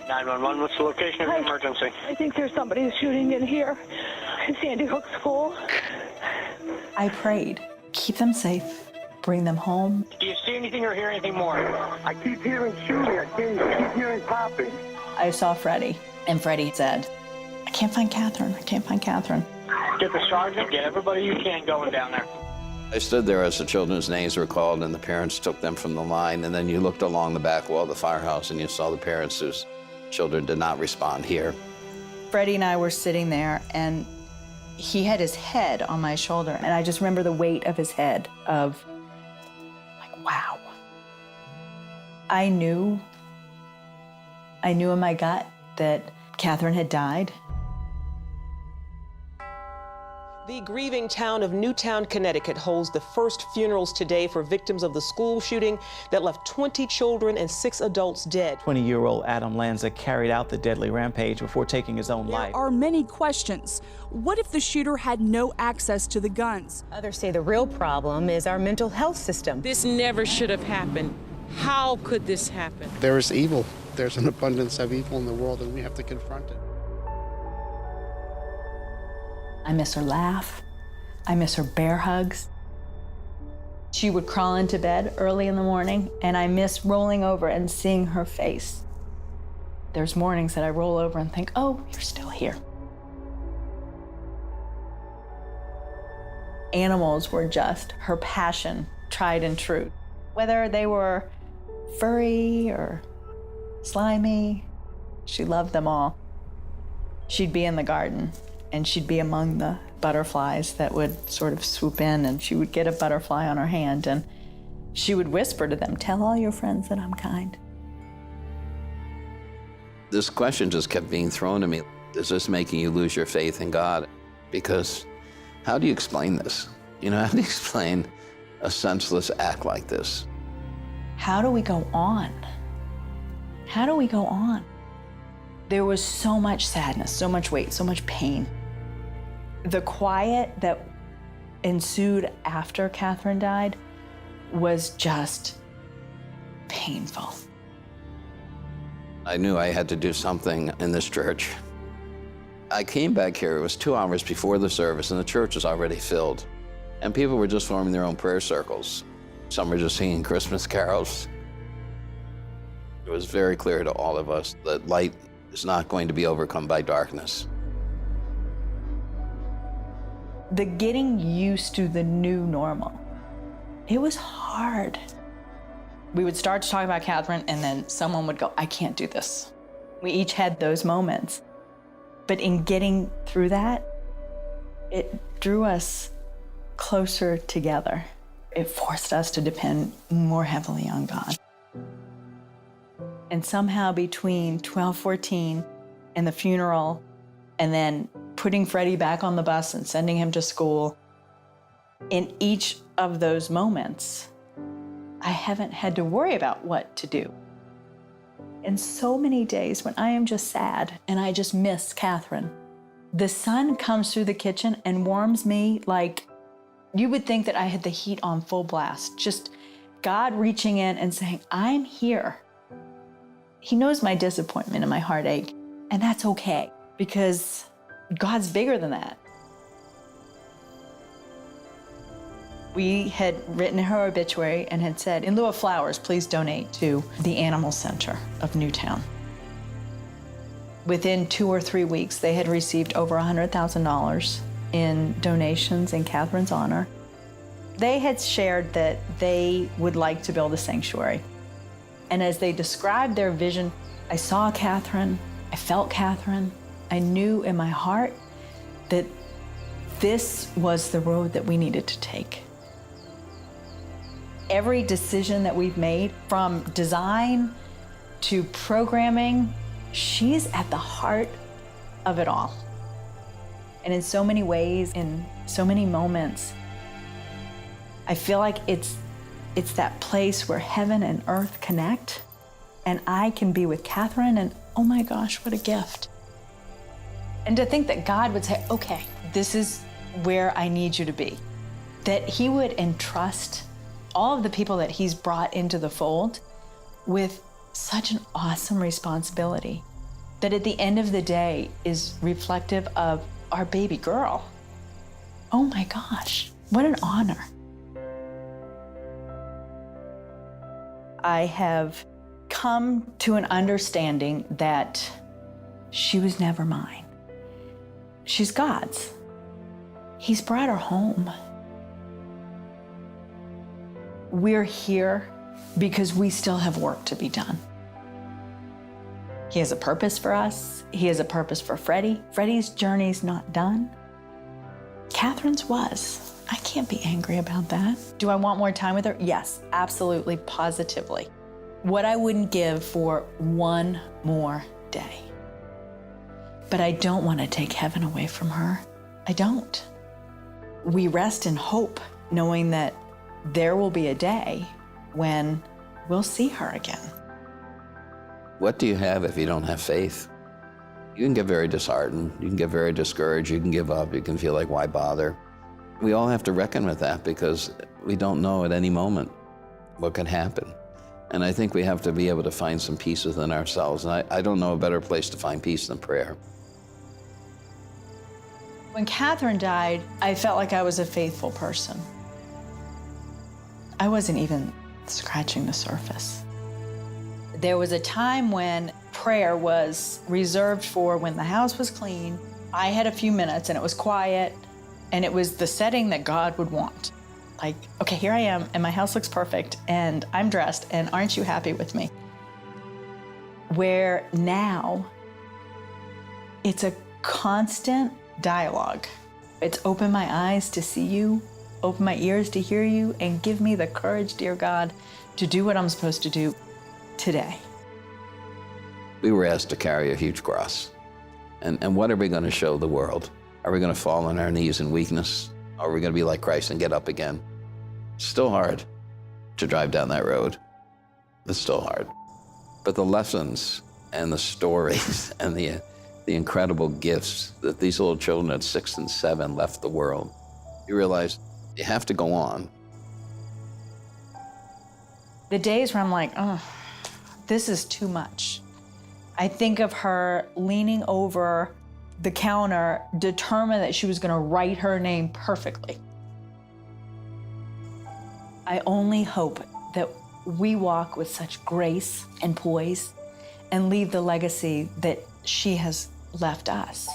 911, what's the location of the emergency? I think there's somebody shooting in here in Sandy Hook School. I prayed, keep them safe, bring them home. Do you see anything or hear anything more? I keep hearing shooting. I keep hearing popping. I saw Freddie, and Freddie said, I can't find Catherine. I can't find Catherine. Get the sergeant, get everybody you can going down there. I stood there as the children's names were called and the parents took them from the line, and then you looked along the back wall of the firehouse and you saw the parents whose children did not respond here. Freddie and I were sitting there, and he had his head on my shoulder, and I just remember the weight of his head of, like, wow. I knew in my gut that Catherine had died. The grieving town of Newtown, Connecticut holds the first funerals today for victims of the school shooting that left 20 children and 6 adults dead. 20-year-old Adam Lanza carried out the deadly rampage before taking his own life. There are many questions. What if the shooter had no access to the guns? Others say the real problem is our mental health system. This never should have happened. How could this happen? There is evil. There's an abundance of evil in the world, and we have to confront it. I miss her laugh. I miss her bear hugs. She would crawl into bed early in the morning, and I miss rolling over and seeing her face. There's mornings that I roll over and think, oh, you're still here. Animals were just her passion, tried and true. Whether they were furry or slimy, she loved them all. She'd be in the garden, and she'd be among the butterflies that would sort of swoop in, and she would get a butterfly on her hand, and she would whisper to them, tell all your friends that I'm kind. This question just kept being thrown to me. Is this making you lose your faith in God? Because how do you explain this? You know, how do you explain a senseless act like this? How do we go on? How do we go on? There was so much sadness, so much weight, so much pain. The quiet that ensued after Catherine died was just painful. I knew I had to do something in this church. I came back here, it was 2 hours before the service, and the church was already filled. And people were just forming their own prayer circles. Some were just singing Christmas carols. It was very clear to all of us that light is not going to be overcome by darkness. The getting used to the new normal, it was hard. We would start to talk about Catherine, and then someone would go, I can't do this. We each had those moments. But in getting through that, it drew us closer together. It forced us to depend more heavily on God. And somehow between 12/14 and the funeral, and then putting Freddie back on the bus and sending him to school, in each of those moments, I haven't had to worry about what to do. In so many days when I am just sad and I just miss Catherine, the sun comes through the kitchen and warms me like you would think that I had the heat on full blast. Just God reaching in and saying, I'm here. He knows my disappointment and my heartache, and that's okay because God's bigger than that. We had written her obituary and had said, in lieu of flowers, please donate to the Animal Center of Newtown. Within 2 or 3 weeks, they had received over $100,000 in donations in Catherine's honor. They had shared that they would like to build a sanctuary. And as they described their vision, I saw Catherine, I felt Catherine, I knew in my heart that this was the road that we needed to take. Every decision that we've made, from design to programming, she's at the heart of it all. And in so many ways, in so many moments, I feel like it's that place where heaven and earth connect, and I can be with Catherine, and oh my gosh, what a gift. And to think that God would say, okay, this is where I need you to be. That he would entrust all of the people that he's brought into the fold with such an awesome responsibility. that at the end of the day is reflective of our baby girl. Oh my gosh, what an honor. I have come to an understanding that she was never mine. She's God's. He's brought her home. We're here because we still have work to be done. He has a purpose for us. He has a purpose for Freddie. Freddie's journey's not done. Catherine's was. I can't be angry about that. Do I want more time with her? Yes, absolutely, positively. What I wouldn't give for one more day. But I don't want to take heaven away from her. I don't. We rest in hope, knowing that there will be a day when we'll see her again. What do you have if you don't have faith? You can get very disheartened, you can get very discouraged, you can give up, you can feel like, why bother? We all have to reckon with that because we don't know at any moment what can happen. And I think we have to be able to find some peace within ourselves. And I don't know a better place to find peace than prayer. When Catherine died, I felt like I was a faithful person. I wasn't even scratching the surface. There was a time when prayer was reserved for when the house was clean. I had a few minutes and it was quiet and it was the setting that God would want. Like, okay, here I am and my house looks perfect and I'm dressed and aren't you happy with me? Where now it's a constant dialogue. It's open my eyes to see you, open my ears to hear you, and give me the courage, dear God, to do what I'm supposed to do today. We were asked to carry a huge cross. And what are we going to show the world? Are we going to fall on our knees in weakness? Or are we going to be like Christ and get up again? It's still hard to drive down that road. It's still hard. But the lessons and the stories and the incredible gifts that these little children at 6 and 7 left the world, you realize you have to go on. The days where I'm like, oh, this is too much. I think of her leaning over the counter, determined that she was going to write her name perfectly. I only hope that we walk with such grace and poise and leave the legacy that she has left us.